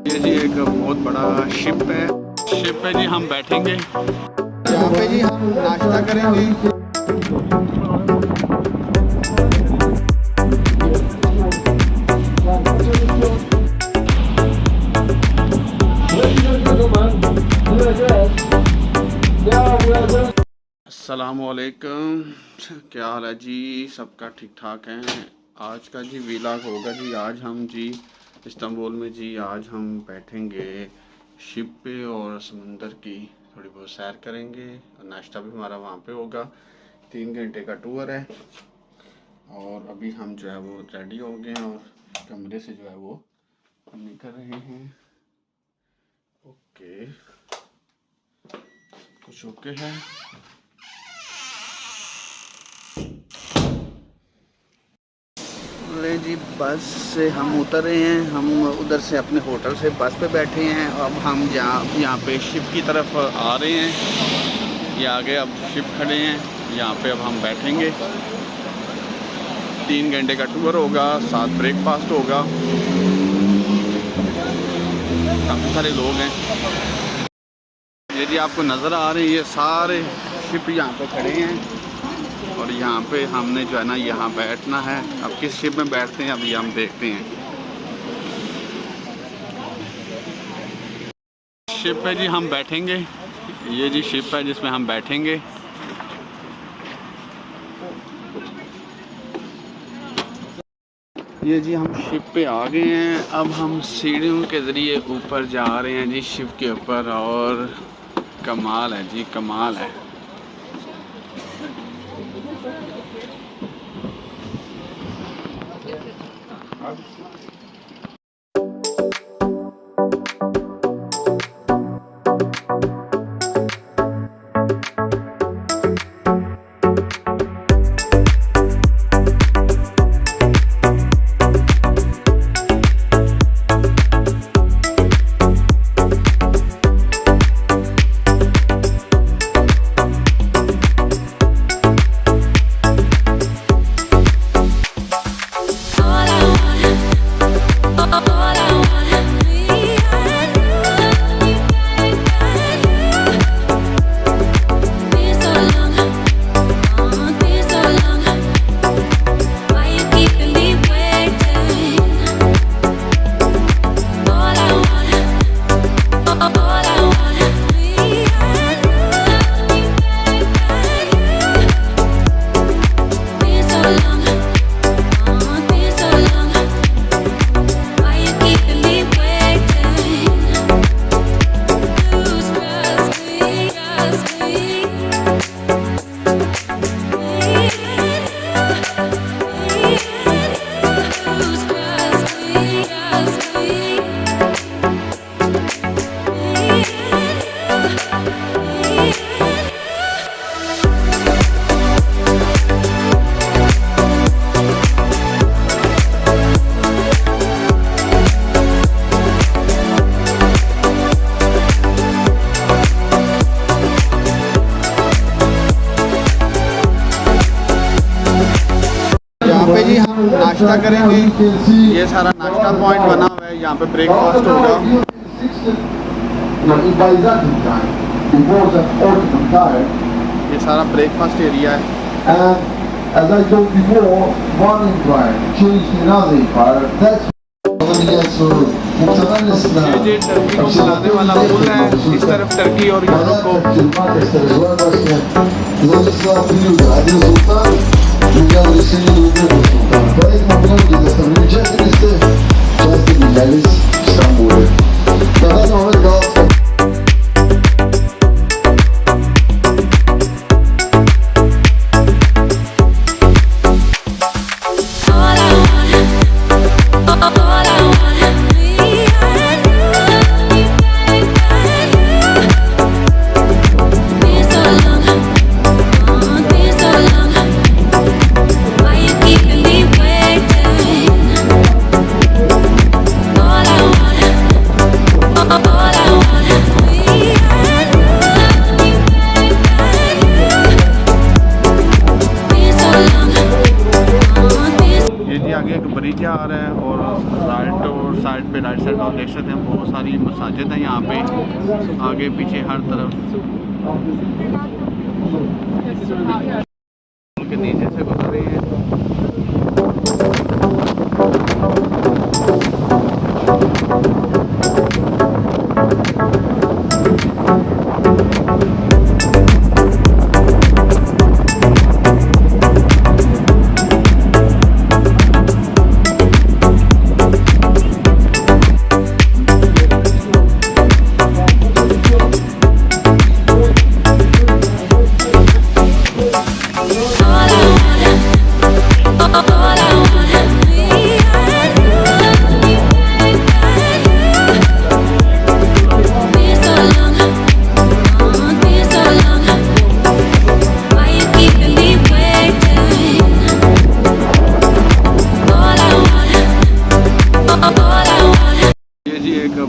ये जी एक बहुत बड़ा शिप है जी, हम बैठेंगे यहाँ पे जी, हम नाश्ता करेंगे। अस्सलामुअलैकुम, क्या हाल है जी? सबका ठीक ठाक है। आज का जी व्लॉग होगा जी, आज हम जी इस्तांबुल में जी आज हम बैठेंगे शिप पे और समंदर की थोड़ी बहुत सैर करेंगे और नाश्ता भी हमारा वहाँ पे होगा। 3 घंटे का टूर है और अभी हम जो है वो रेडी हो गए हैं और कमरे से जो है वो हम निकल रहे हैं। ओके, कुछ ओके है। ले जी, बस से हम उतर रहे हैं। हम उधर से अपने होटल से बस पे बैठे हैं। अब हम यहाँ पे शिप की तरफ आ रहे हैं। ये आगे अब शिप खड़े हैं, यहाँ पे अब हम बैठेंगे। 3 घंटे का टूर होगा, साथ ब्रेकफास्ट होगा। काफ़ी सारे लोग हैं। ये जी आपको नज़र आ रहे हैं, ये सारे शिप यहाँ पे खड़े हैं और यहाँ पे हमने जो है ना यहाँ बैठना है। अब किस शिप में बैठते हैं अभी हम देखते हैं। शिप है जी, हम बैठेंगे। ये जी शिप है जिसमें हम बैठेंगे। ये जी हम शिप पे आ गए हैं। अब हम सीढ़ियों के ज़रिए ऊपर जा रहे हैं जी शिप के ऊपर और कमाल है जी, कमाल है। पे जी हम नाश्ता करेंगे। ये सारा नाश्ता पॉइंट बना हुआ है, यहाँ पे ब्रेकफास्ट होगा। ये सारा ब्रेकफास्ट एरिया है। As I told before, one empire changed another empire. That's ये टर्की को मिलाने वाला पुल है। इस तरफ टर्की और यूरोप को। Поэтому многие достопримечательности часто менялись в Стамбуле. На данный момент галактика. All I want देख सकते हैं बहुत सारी मसाजिद हैं यहाँ पे, आगे पीछे हर तरफ के नीचे से गुजर रही है।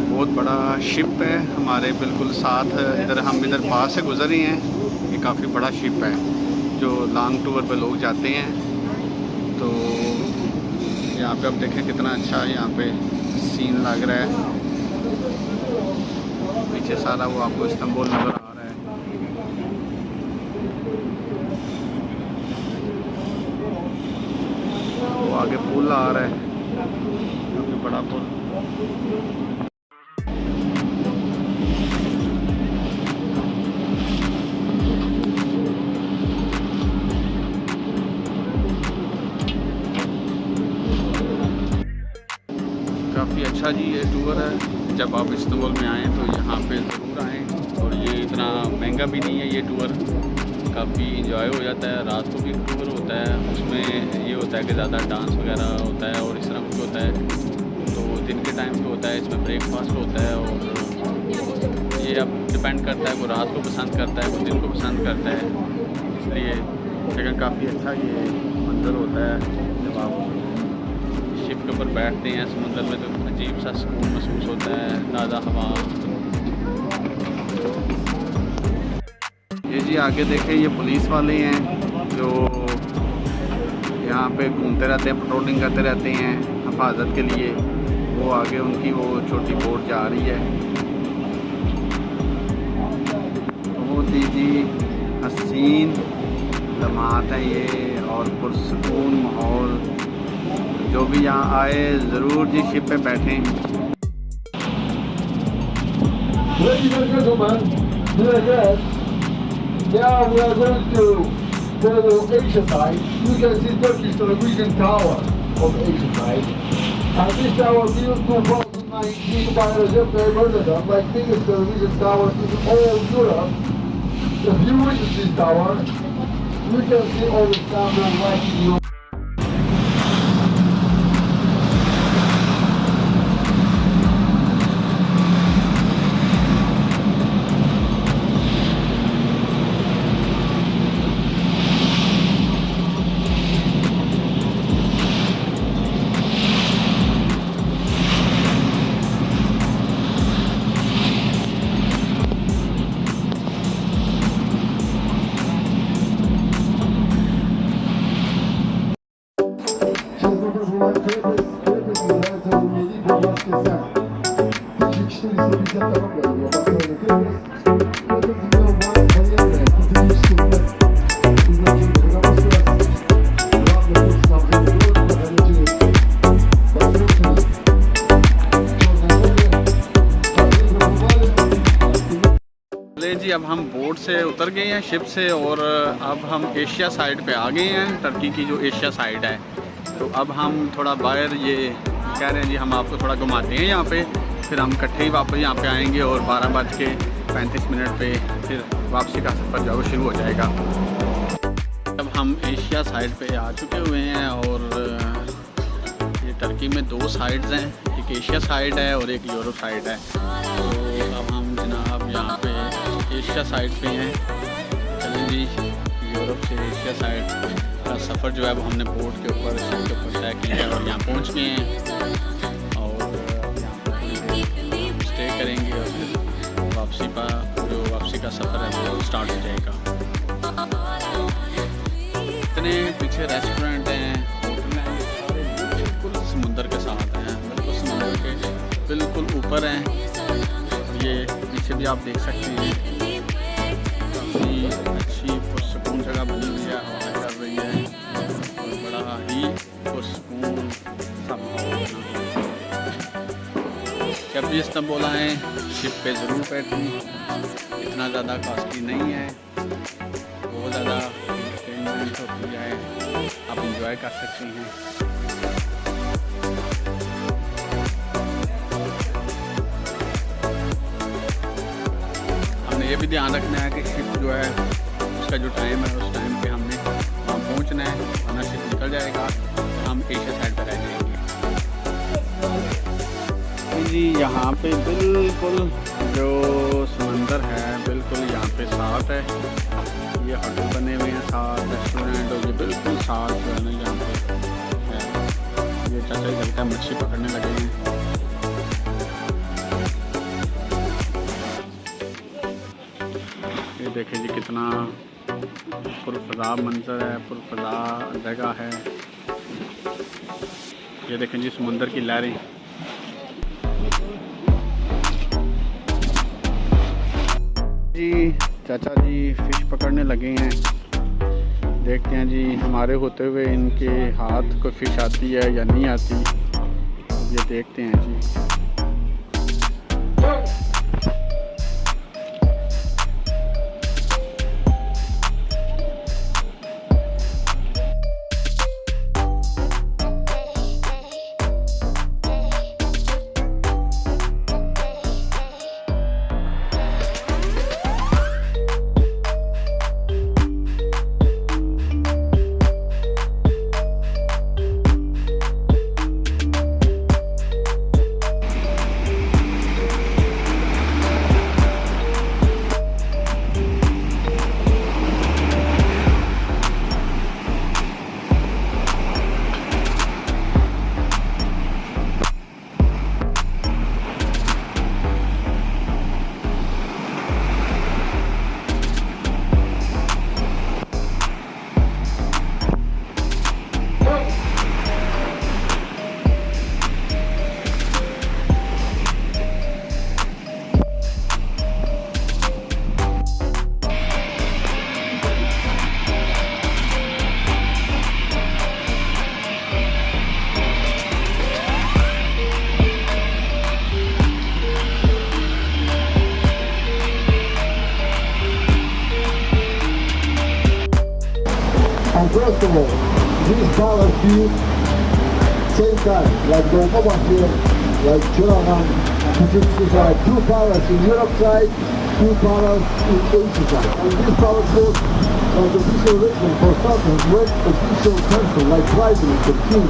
बहुत बड़ा शिप है हमारे बिल्कुल साथ, इधर हम इधर पास से गुजर रहे हैं। ये काफ़ी बड़ा शिप है जो लॉन्ग टूर पे लोग जाते हैं। तो यहाँ पे आप देखें कितना अच्छा यहाँ पे सीन लग रहा है। पीछे सारा वो आपको इस्तांबुल नज़र आ रहा है। वो आगे पुल आ रहा है, काफ़ी बड़ा पुल। काफ़ी अच्छा जी ये टूर है। जब आप इस्तांबुल में आएँ तो यहाँ पे ज़रूर आएँ। और ये इतना महंगा भी नहीं है ये टूर, काफ़ी इंजॉय हो जाता है। रात को भी टूर होता है, उसमें ये होता है कि ज़्यादा डांस वगैरह होता है और इस तरह कुछ होता है। तो दिन के टाइम पे होता है, इसमें ब्रेकफास्ट होता है। और ये अब डिपेंड करता है, वो रात को पसंद करता है, वो दिन को पसंद करता है। इसलिए लेकिन काफ़ी अच्छा ये मंजर होता है। जब आप शिप के ऊपर बैठते हैं समुद्र में तो अजीब सा सुकून महसूस होता है, ताज़ा हवा। ये जी आगे देखें, ये पुलिस वाले हैं जो यहाँ पे घूमते रहते हैं, पेट्रोलिंग करते रहते हैं हिफाजत के लिए। वो आगे उनकी वो छोटी बोट जा रही है। बहुत ही जी हसीन लम्हात है ये और पुरसकून माहौल। जो भी यहाँ आए ज़रूर जी शिप पे बैठें। Ladies and gentlemen, dear guests, now we are going to the Asia side. You can see Turkish television tower of Asia side. And this tower built 2019 by Recep Tayyip Erdogan, like biggest television tower in all Europe. If you visit this tower, you can see all the cameras like in your जी अब हम boat से उतर गए हैं ship से और अब हम एशिया साइड पे आ गए हैं, टर्की की जो एशिया साइड है। तो अब हम थोड़ा बाहर ये कह रहे हैं जी हम आपको थोड़ा घुमाते हैं यहाँ पे, फिर हम इकट्ठे ही वापस यहाँ पे आएंगे और 12:35 पे फिर वापसी का सफ़र जो शुरू हो जाएगा। अब हम एशिया साइड पे आ चुके हुए हैं और ये टर्की में 2 साइड्स हैं, एक एशिया साइड है और एक यूरोप साइड है। तो अब हम जनाब यहाँ पे एशिया साइड पे हैं। चलें जी, यूरोप से एशिया साइड का सफ़र जो है वो हमने बोट के ऊपर शिप के ऊपर तय किया है और यहाँ पहुँच गए हैं और यहाँ पर स्टे करेंगे और फिर वापसी का सफ़र है वो स्टार्ट हो जाएगा। इतने पीछे रेस्टोरेंट हैं, होटल हैं, बिल्कुल समुंदर के साथ हैं, बिल्कुल समुंदर के बिल्कुल ऊपर हैं। और ये पीछे भी आप देख सकते हैं, काफ़ी अच्छी पुरसकून जगह बनी हुई है, हवा चल रही है और बड़ा ही पुरसकून सा माहौल बना हुआ है। जब भी इस्तांबुल आएँ शिप पे ज़रूर बैठें, इतना ज़्यादा कॉस्टली नहीं है, बहुत ज़्यादा एंटरटेनमेंट होती है, आप इंजॉय कर सकते हैं। हमने ये भी ध्यान रखना है कि शिप जो है उसका जो टाइम है उस टाइम पे हमने वहाँ पहुँचना है, वरना शिप निकल जाएगा तो हम एशिया साइड पर रह जाएंगे। जी यहाँ पे बिल्कुल जो समंदर है बिल्कुल यहाँ पे साथ है, ये होटल बने हुए हैं साथ, रेस्टोरेंट और ये बिल्कुल साथ जो है ना यहाँ पे है। ये चाचा लगता है मच्छी पकड़ने लगे हैं। ये देखें जी कितना पुरफज़ा मंजर है, पुरफज़ा जगह है। ये देखें जी समुंदर की लहरें। जी चाचा जी फ़िश पकड़ने लगे हैं, देखते हैं जी हमारे होते हुए इनके हाथ को फ़िश आती है या नहीं आती, ये देखते हैं जी। And first of all, these palace view, same time, like going over here, like German, these are two palaces in Europe side, two palaces in Asia side. And these palaces are the official residence for Sultan with official council, like president, the king,